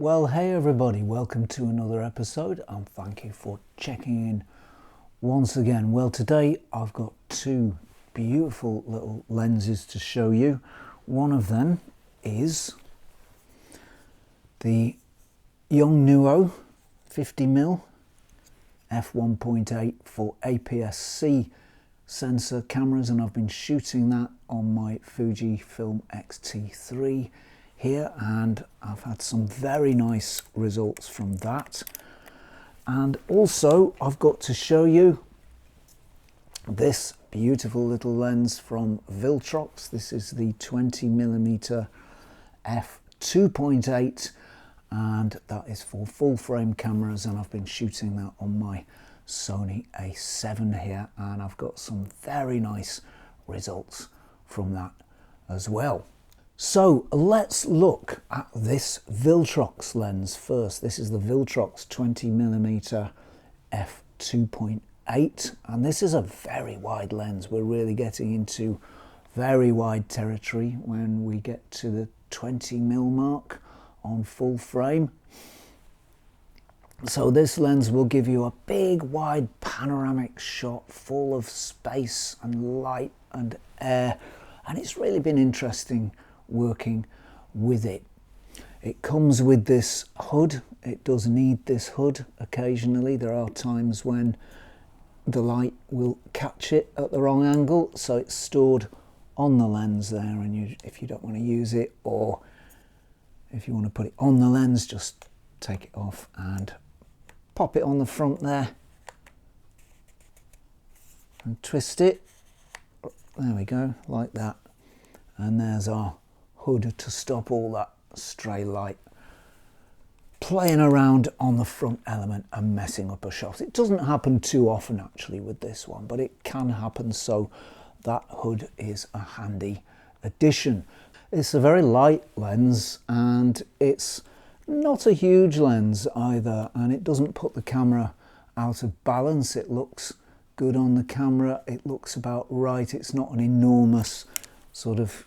Well, hey everybody, welcome to another episode and thank you for checking in once again. Well, today I've got two beautiful little lenses to show you. One of them is the Yongnuo 50mm f1.8 for APS-C sensor cameras, and I've been shooting that on my Fujifilm X-T3 here, and I've had some very nice results from that. And also I've got to show you this beautiful little lens from Viltrox. This is the 20mm f2.8, and that is for full frame cameras, and I've been shooting that on my Sony A7 here, and I've got some very nice results from that as well. So let's look at this Viltrox lens first. This is the Viltrox 20mm f2.8, and this is a very wide lens. We're really getting into very wide territory when we get to the 20mm mark on full frame. So this lens will give you a big wide panoramic shot full of space and light and air, and it's really been interesting working with it. It comes with this hood. It does need this hood occasionally. There are times when the light will catch it at the wrong angle, so it's stored on the lens there, and if you don't want to use it, or if you want to put it on the lens, just take it off and pop it on the front there and twist it. There we go, like that. And there's our hood to stop all that stray light playing around on the front element and messing up a shot. It doesn't happen too often actually with this one, but it can happen, so that hood is a handy addition. It's a very light lens, and it's not a huge lens either, and it doesn't put the camera out of balance. It looks good on the camera. It looks about right. It's not an enormous sort of,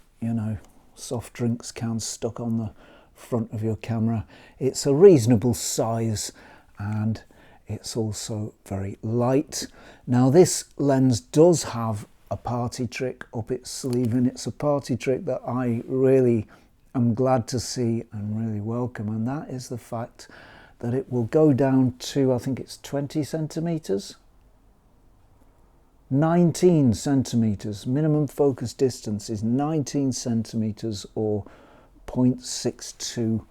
soft drinks can stuck on the front of your camera. It's a reasonable size, and it's also very light. Now this lens does have a party trick up its sleeve, and it's a party trick that I really am glad to see and really welcome, and that is the fact that it will go down to, I think it's 20 centimeters, 19 centimeters. Minimum focus distance is 19 centimeters, or 0.62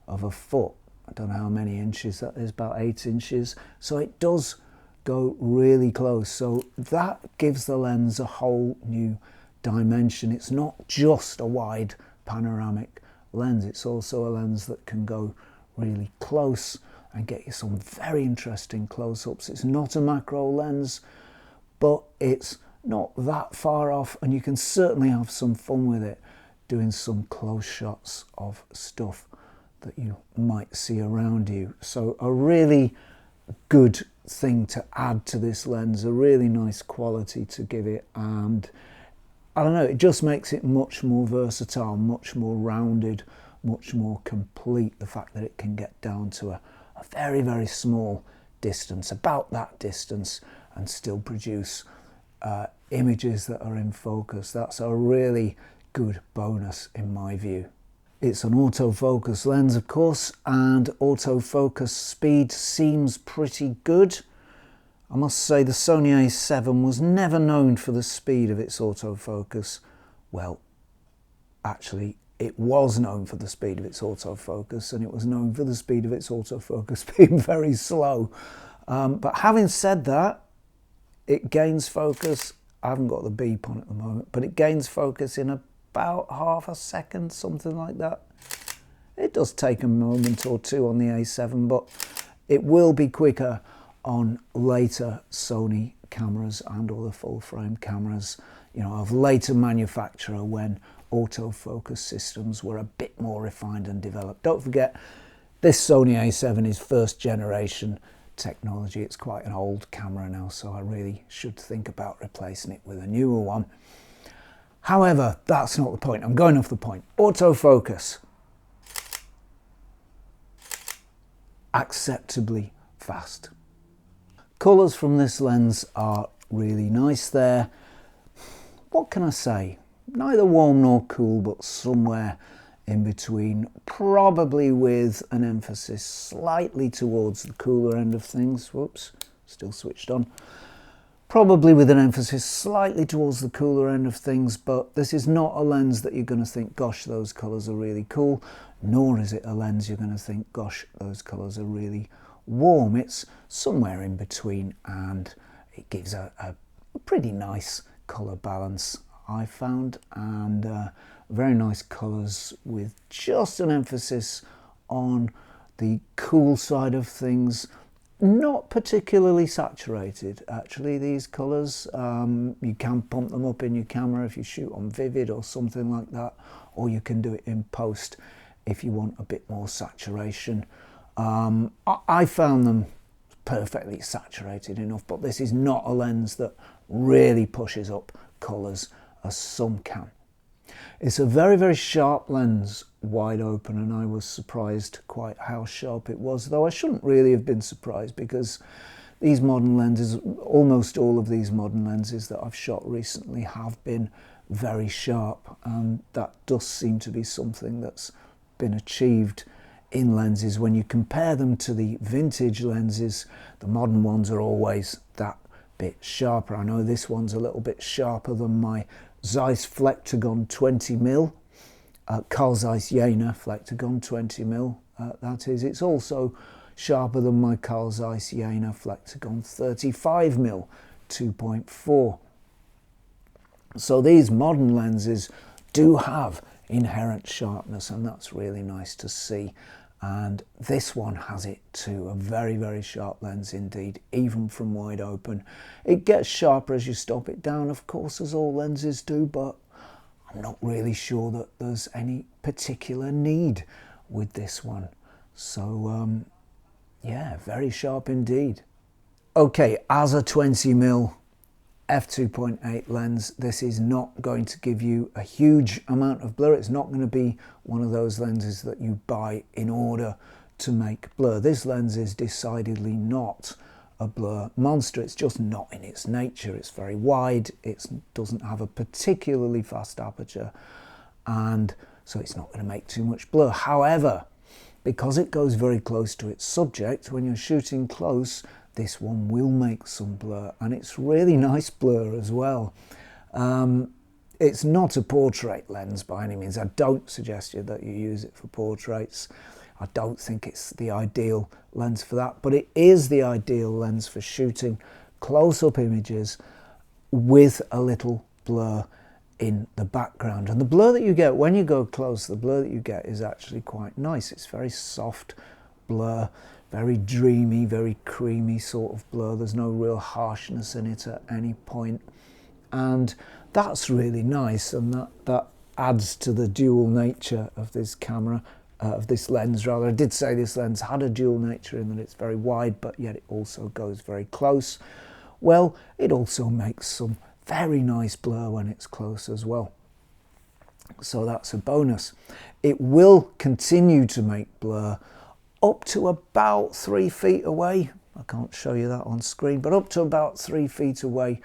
of a foot. I don't know how many inches that is, about 8 inches. So it does go really close. So that gives the lens a whole new dimension. It's not just a wide panoramic lens, it's also a lens that can go really close and get you some very interesting close-ups. It's not a macro lens, but it's not that far off, and you can certainly have some fun with it doing some close shots of stuff that you might see around you. So a really good thing to add to this lens, a really nice quality to give it, and I don't know, it just makes it much more versatile, much more rounded, much more complete. The fact that it can get down to a very, very small distance, about that distance, and still produce images that are in focus. That's a really good bonus in my view. It's an autofocus lens, of course, and autofocus speed seems pretty good. I must say the Sony A7 was never known for the speed of its autofocus. Well, actually, it was known for the speed of its autofocus, and it was known for the speed of its autofocus being very slow. But having said that, it gains focus. I haven't got the beep on at the moment, but it gains focus in about half a second, something like that. It does take a moment or two on the A7, but it will be quicker on later Sony cameras and all the full frame cameras, of later manufacturer, when autofocus systems were a bit more refined and developed. Don't forget, this Sony A7 is first generation technology. It's quite an old camera now, so I really should think about replacing it with a newer one. However, that's not the point. I'm going off the point. Autofocus. acceptably fast. Colours from this lens are really nice there. What can I say? Neither warm nor cool, but somewhere in between, probably with an emphasis slightly towards the cooler end of things. Whoops, still switched on. Probably with an emphasis slightly towards the cooler end of things, but this is not a lens that you're going to think, gosh, those colours are really cool, nor is it a lens you're going to think, gosh, those colours are really warm. It's somewhere in between, and it gives a pretty nice colour balance, I found, and very nice colours with just an emphasis on the cool side of things. Not particularly saturated, actually, these colours. You can pump them up in your camera if you shoot on Vivid or something like that, or you can do it in post if you want a bit more saturation. I found them perfectly saturated enough, but this is not a lens that really pushes up colours as some can. It's a very, very sharp lens, wide open, and I was surprised quite how sharp it was, though I shouldn't really have been surprised, because these modern lenses, almost all of these modern lenses that I've shot recently, have been very sharp, and that does seem to be something that's been achieved in lenses. When you compare them to the vintage lenses, the modern ones are always that bit sharper. I know this one's a little bit sharper than my Zeiss Flectagon 20mm, Carl Zeiss Jena Flectagon 20mm, that is. It's also sharper than my Carl Zeiss Jena Flectagon 35mm 2.4. So these modern lenses do have inherent sharpness, and that's really nice to see. And this one has it too, a very, very sharp lens indeed, even from wide open. It gets sharper as you stop it down, of course, as all lenses do, but I'm not really sure that there's any particular need with this one. So, yeah, very sharp indeed. Okay, as a 20mm f2.8 lens, this is not going to give you a huge amount of blur. It's not going to be one of those lenses that you buy in order to make blur. This lens is decidedly not a blur monster. It's just not in its nature. It's very wide, it doesn't have a particularly fast aperture, and so it's not going to make too much blur. However, because it goes very close to its subject, when you're shooting close, this one will make some blur, and it's really nice blur as well. It's not a portrait lens by any means. I don't suggest that you use it for portraits. I don't think it's the ideal lens for that, but it is the ideal lens for shooting close-up images with a little blur in the background. And the blur that you get when you go close, the blur that you get is actually quite nice. It's very soft blur, very dreamy, very creamy sort of blur. There's no real harshness in it at any point, and that's really nice, and that adds to the dual nature of this camera, of this lens rather. I did say this lens had a dual nature in that it's very wide, but yet it also goes very close. Well, it also makes some very nice blur when it's close as well, so that's a bonus. It will continue to make blur up to about 3 feet away. I can't show you that on screen, but up to about 3 feet away,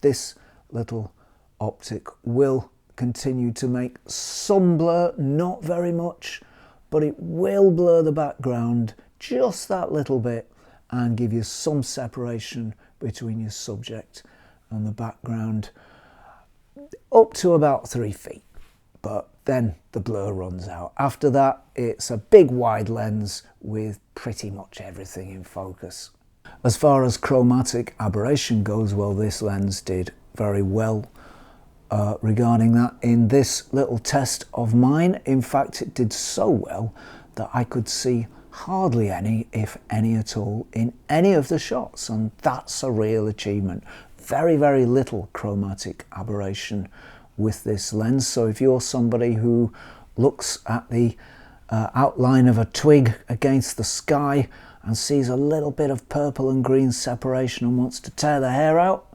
this little optic will continue to make some blur, not very much, but it will blur the background just that little bit and give you some separation between your subject and the background up to about 3 feet. But then the blur runs out. After that, it's a big wide lens with pretty much everything in focus. As far as chromatic aberration goes, well, this lens did very well regarding that in this little test of mine. In fact, it did so well that I could see hardly any, if any at all, in any of the shots, and that's a real achievement. Very, very little chromatic aberration with this lens. So if you're somebody who looks at the outline of a twig against the sky and sees a little bit of purple and green separation and wants to tear the hair out,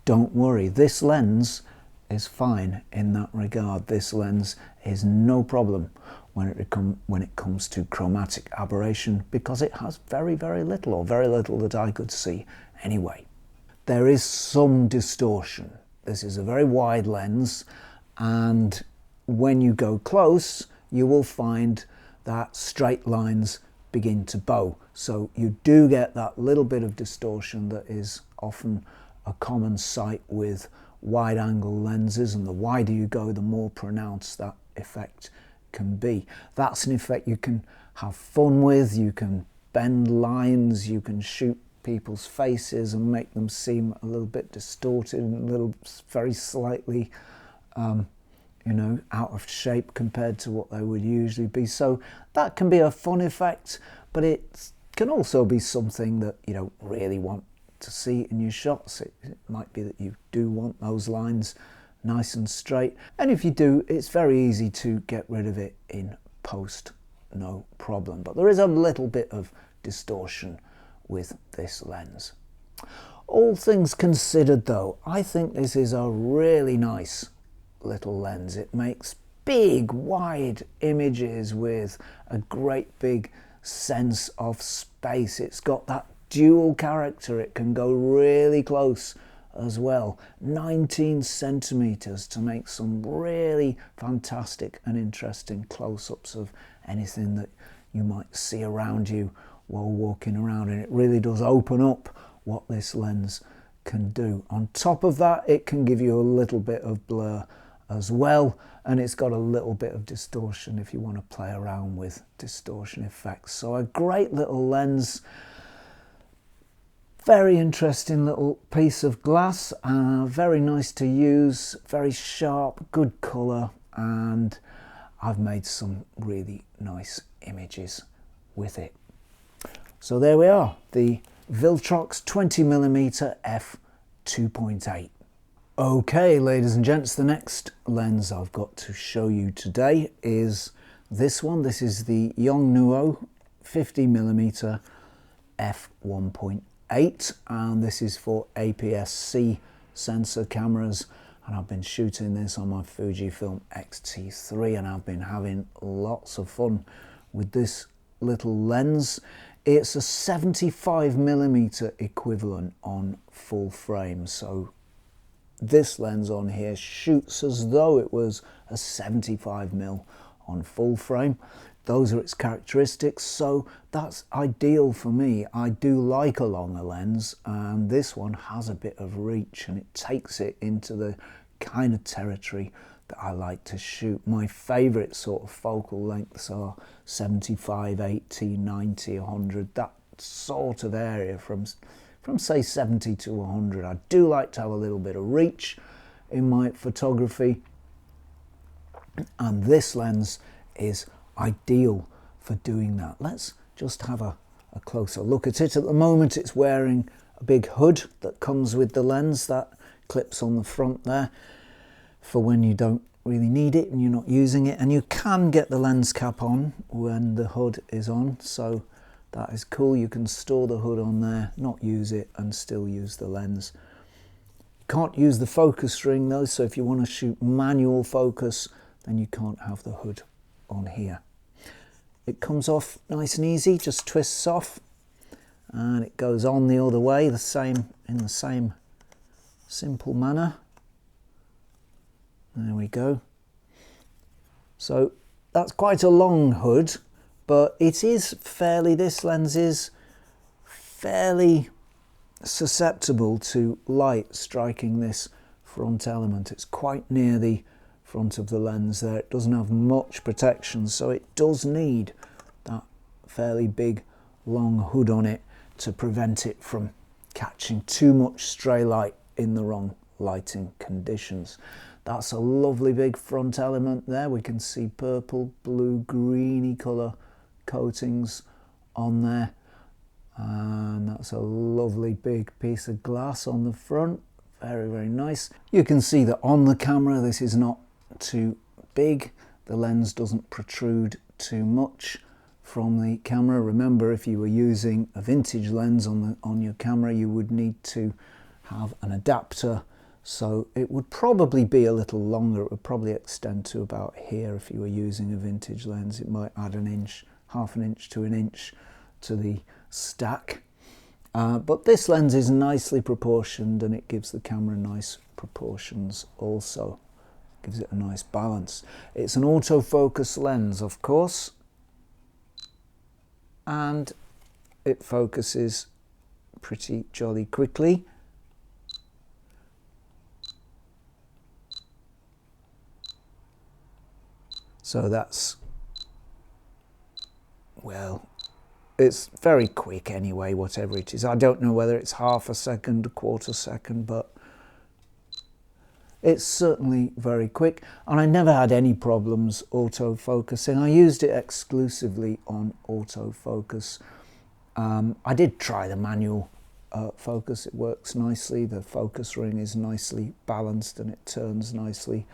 don't worry, this lens is fine in that regard. This lens is no problem when it comes to chromatic aberration, because it has very, very little, or very little that I could see anyway. There is some distortion. This is a very wide lens, and when you go close, you will find that straight lines begin to bow. So you do get that little bit of distortion that is often a common sight with wide angle lenses, and the wider you go, the more pronounced that effect can be. That's an effect you can have fun with. You can bend lines, you can shoot people's faces and make them seem a little bit distorted and a little very slightly you know, out of shape compared to what they would usually be. So that can be a fun effect, but it can also be something that you don't really want to see in your shots. It might be that you do want those lines nice and straight, and if you do, it's very easy to get rid of it in post, no problem. But there is a little bit of distortion with this lens. All things considered though, I think this is a really nice little lens. It makes big wide images with a great big sense of space. It's got that dual character. It can go really close as well, 19 centimeters, to make some really fantastic and interesting close-ups of anything that you might see around you while walking around, and it really does open up what this lens can do. On top of that, it can give you a little bit of blur as well, and it's got a little bit of distortion if you want to play around with distortion effects. So a great little lens, very interesting little piece of glass, very nice to use, very sharp, good colour, and I've made some really nice images with it. So there we are, the Viltrox 20mm f2.8. Okay, ladies and gents, the next lens I've got to show you today is this one. This is the Yongnuo 50mm f1.8, and this is for APS-C sensor cameras, and I've been shooting this on my Fujifilm X-T3, and I've been having lots of fun with this little lens. It's a 75mm equivalent on full frame, so this lens on here shoots as though it was a 75mm on full frame. Those are its characteristics, so that's ideal for me. I do like a longer lens, and this one has a bit of reach, and it takes it into the kind of territory that I like to shoot. My favourite sort of focal lengths are 75, 80, 90, 100, that sort of area, from say 70 to 100. I do like to have a little bit of reach in my photography, and this lens is ideal for doing that. Let's just have a closer look at it. At the moment it's wearing a big hood that comes with the lens that clips on the front there for when you don't really need it and you're not using it, and you can get the lens cap on when the hood is on, so that is cool. You can store the hood on there, not use it, and still use the lens. You can't use the focus ring though, so if you want to shoot manual focus, then you can't have the hood on here. It comes off nice and easy, just twists off, and it goes on the other way, in the same simple manner. There we go. So that's quite a long hood, but it is fairly, this lens is fairly susceptible to light striking this front element. It's quite near the front of the lens there. It doesn't have much protection, so it does need that fairly big long hood on it to prevent it from catching too much stray light in the wrong lighting conditions. That's a lovely big front element there. We can see purple, blue, greeny colour coatings on there, and that's a lovely big piece of glass on the front. Very, very nice. You can see that on the camera this is not too big. The lens doesn't protrude too much from the camera. Remember, if you were using a vintage lens on your camera, you would need to have an adapter So it would probably be a little longer. It would probably extend to about here if you were using a vintage lens. It might add an inch, half an inch to an inch to the stack. But this lens is nicely proportioned and it gives the camera nice proportions also. Gives it a nice balance. It's an autofocus lens, of course, and it focuses pretty jolly quickly. So that's, well, it's very quick anyway, whatever it is. I don't know whether it's half a second, a quarter second, but it's certainly very quick. And I never had any problems autofocusing. I used it exclusively on autofocus. I did try the manual focus. It works nicely. The focus ring is nicely balanced and it turns nicely.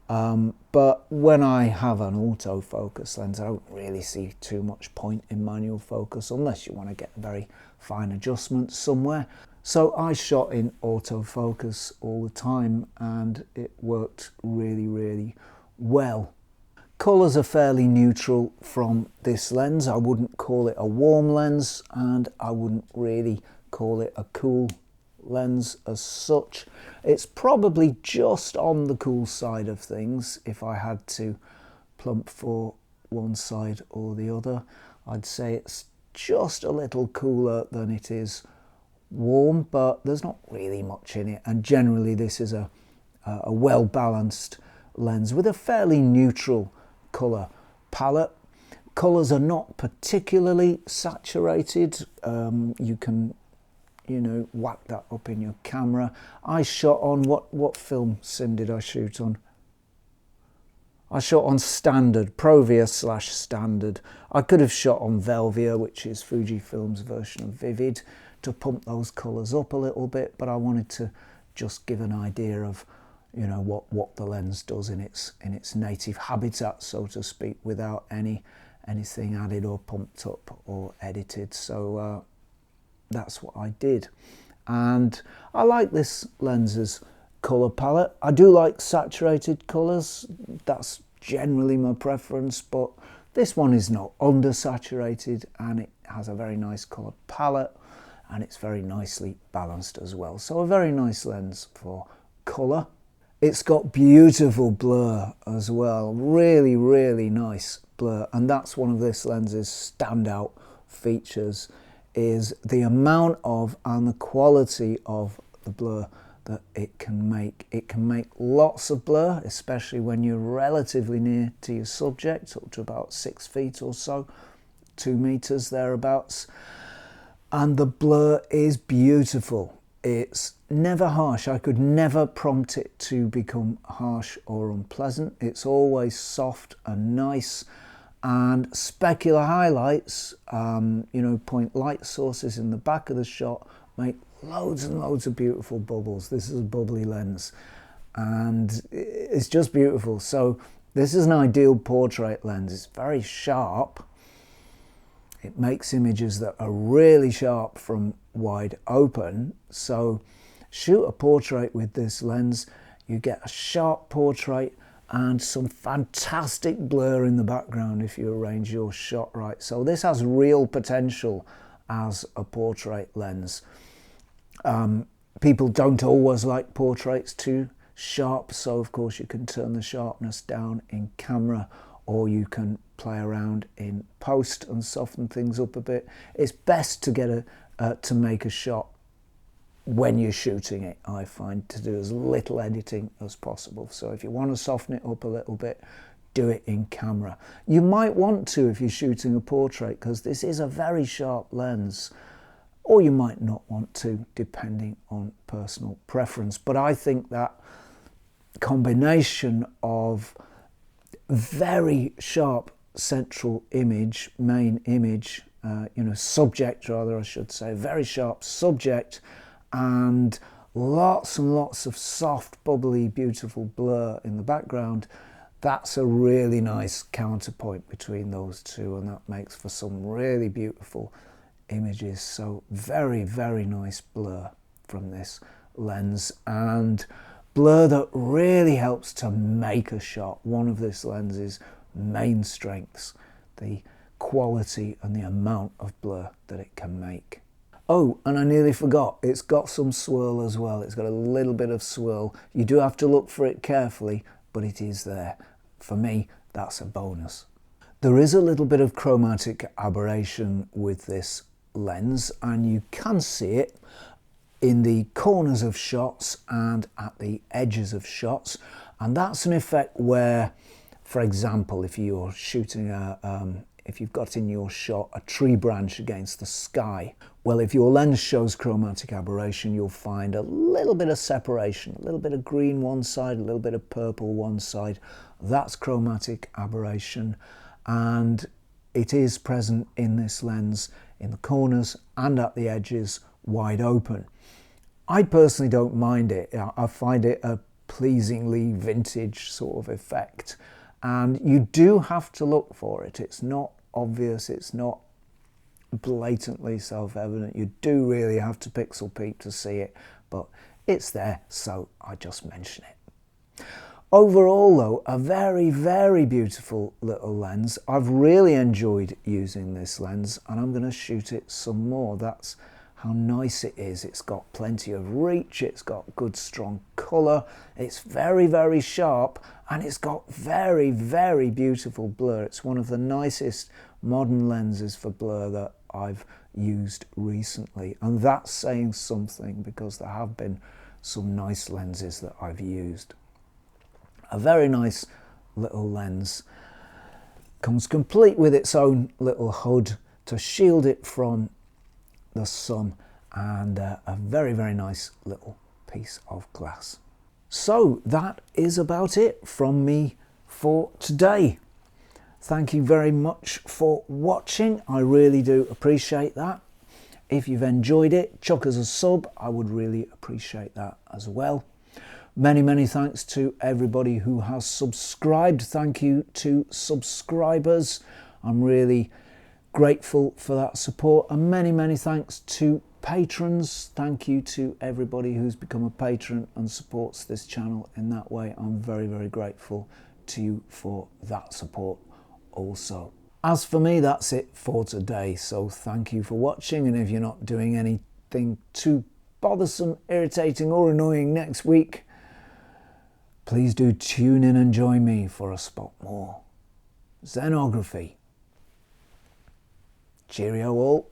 But when I have an autofocus lens, I don't really see too much point in manual focus unless you want to get very fine adjustments somewhere. So I shot in autofocus all the time and it worked really, really well. Colours are fairly neutral from this lens. I wouldn't call it a warm lens and I wouldn't really call it a cool lens as such. It's probably just on the cool side of things. If I had to plump for one side or the other, I'd say it's just a little cooler than it is warm, but there's not really much in it, and generally this is a well balanced lens with a fairly neutral colour palette. Colours are not particularly saturated. You can, you know, whack that up in your camera. I shot on, what film sim did I shoot on? I shot on standard, Provia / standard. I could have shot on Velvia, which is Fujifilm's version of Vivid, to pump those colours up a little bit, but I wanted to just give an idea of, you know, what the lens does in its native habitat, so to speak, without anything added or pumped up or edited. So that's what I did, and I like this lens's colour palette. I do like saturated colours, that's generally my preference, but this one is not undersaturated and it has a very nice colour palette and it's very nicely balanced as well. So a very nice lens for colour. It's got beautiful blur as well, really, really nice blur, and that's one of this lens's standout features, is the amount of and the quality of the blur that it can make. It can make lots of blur, especially when you're relatively near to your subject, up to about 6 feet or so, 2 meters thereabouts. And the blur is beautiful. It's never harsh. I could never prompt it to become harsh or unpleasant. It's always soft and nice. And specular highlights, you know, point light sources in the back of the shot, make loads and loads of beautiful bubbles. This is a bubbly lens and it's just beautiful. So this is an ideal portrait lens. It's very sharp. It makes images that are really sharp from wide open. So shoot a portrait with this lens, you get a sharp portrait and some fantastic blur in the background if you arrange your shot right. So this has real potential as a portrait lens. People don't always like portraits too sharp, so of course you can turn the sharpness down in camera, or you can play around in post and soften things up a bit. It's best to get to make a shot when you're shooting it, I find, to do as little editing as possible. So if you want to soften it up a little bit, do it in camera. You might want to if you're shooting a portrait, because this is a very sharp lens, or you might not want to, depending on personal preference. But I think that combination of very sharp central image, main image, you know, subject rather, I should say, very sharp subject, and lots and lots of soft, bubbly, beautiful blur in the background, that's a really nice counterpoint between those two, and that makes for some really beautiful images. So very, very nice blur from this lens and blur that really helps to make a shot. One of this lens's main strengths, the quality and the amount of blur that it can make. Oh, and I nearly forgot, it's got some swirl as well. It's got a little bit of swirl. You do have to look for it carefully, but it is there. For me, that's a bonus. There is a little bit of chromatic aberration with this lens, and you can see it in the corners of shots and at the edges of shots. And that's an effect where, for example, if you're shooting if you've got in your shot a tree branch against the sky, well, if your lens shows chromatic aberration, you'll find a little bit of separation, a little bit of green one side, a little bit of purple one side. That's chromatic aberration, and it is present in this lens in the corners and at the edges wide open. I personally don't mind it. I find it a pleasingly vintage sort of effect, and you do have to look for it. It's not obvious, it's not blatantly self-evident. You do really have to pixel peep to see it, but it's there, so I just mention it. Overall though, a very, very beautiful little lens. I've really enjoyed using this lens, and I'm going to shoot it some more. That's how nice it is. It's got plenty of reach, it's got good strong colour, it's very, very sharp, and it's got very, very beautiful blur. It's one of the nicest modern lenses for blur that I've used recently, and that's saying something because there have been some nice lenses that I've used. A very nice little lens. Comes complete with its own little hood to shield it from the sun, and a very, very nice little piece of glass. So that is about it from me for today. Thank you very much for watching. I really do appreciate that. If you've enjoyed it, chuck us a sub. I would really appreciate that as well. Many, many thanks to everybody who has subscribed. Thank you to subscribers. I'm really grateful for that support, and many, many thanks to patrons. Thank you to everybody who's become a patron and supports this channel in that way. I'm very, very grateful to you for that support also. As for me, that's it for today, so thank you for watching, and if you're not doing anything too bothersome, irritating or annoying next week, please do tune in and join me for a spot more Zenography. Cheerio all.